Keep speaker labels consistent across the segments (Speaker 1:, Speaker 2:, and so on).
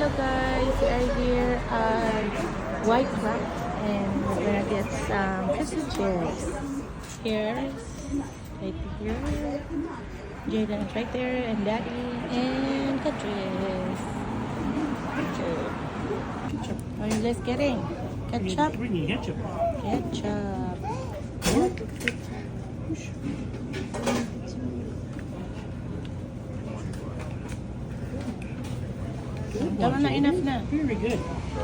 Speaker 1: Hello guys, we are here at whiterock and we're gonna get some sausages. Here's right here. Jaden is right there and Daddy and Catrice. What are you guys getting? Ketchup?
Speaker 2: Ketchup.
Speaker 1: Ketchup. Tama na, enough na.
Speaker 2: Very good.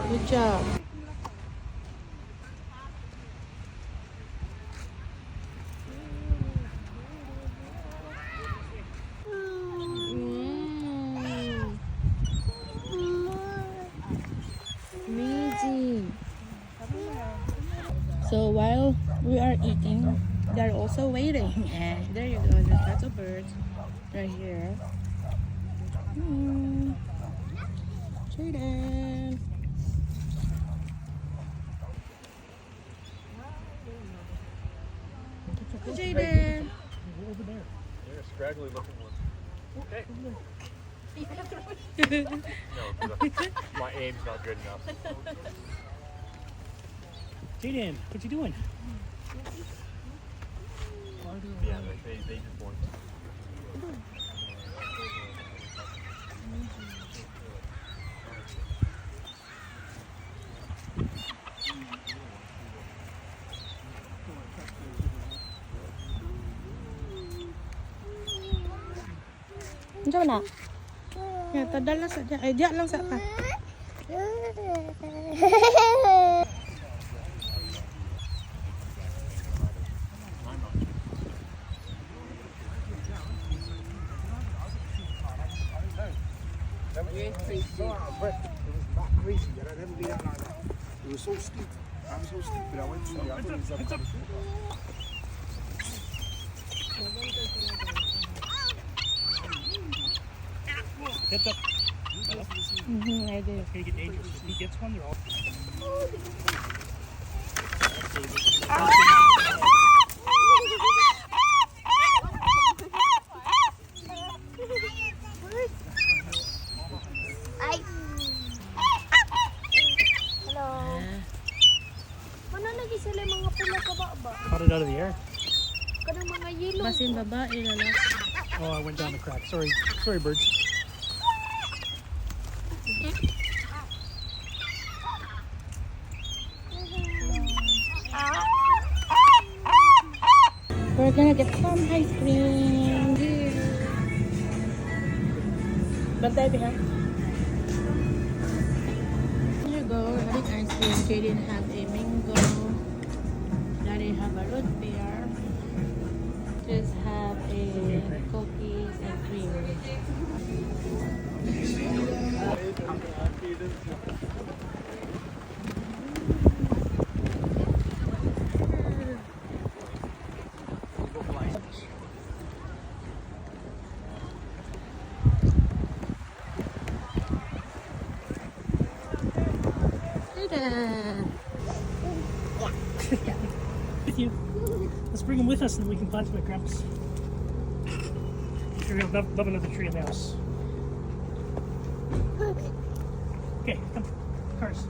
Speaker 1: Good job. Amazing. So while we are eating, they're also waiting. And there you go, there's lots of birds right here. Jaden. Jaden.
Speaker 2: Over there.
Speaker 3: You're a scraggly looking one. Okay. No, 'cause my aim's not good enough.
Speaker 2: Jaden, what you doing?
Speaker 3: Yeah, they just want.
Speaker 1: Diyan na. Ya, tadal lang sa dyan. Ay, dyan lang sa ka.
Speaker 4: It was so steep. I'm so steep that I went to the other side.
Speaker 2: Heads up.
Speaker 1: I do.
Speaker 2: It's gonna get dangerous. If he gets one, they're all.
Speaker 5: Hello. Mana lagi sila mga pula ka ba?
Speaker 2: Caught it out of the air.
Speaker 5: Kanang mga yellow.
Speaker 1: Basin babae lalaki.
Speaker 2: Oh, I went down the crack. Sorry, birds.
Speaker 1: We're gonna get some ice cream. Bantay behind. Here you go, we're having ice cream. Jaden have a mango. Daddy have a root beer. Just have a cookies and cream.
Speaker 2: With you. Let's bring him with us and we can plant him at Grandpa's. Sure, he'll love another tree in the house. Okay, come. Cars.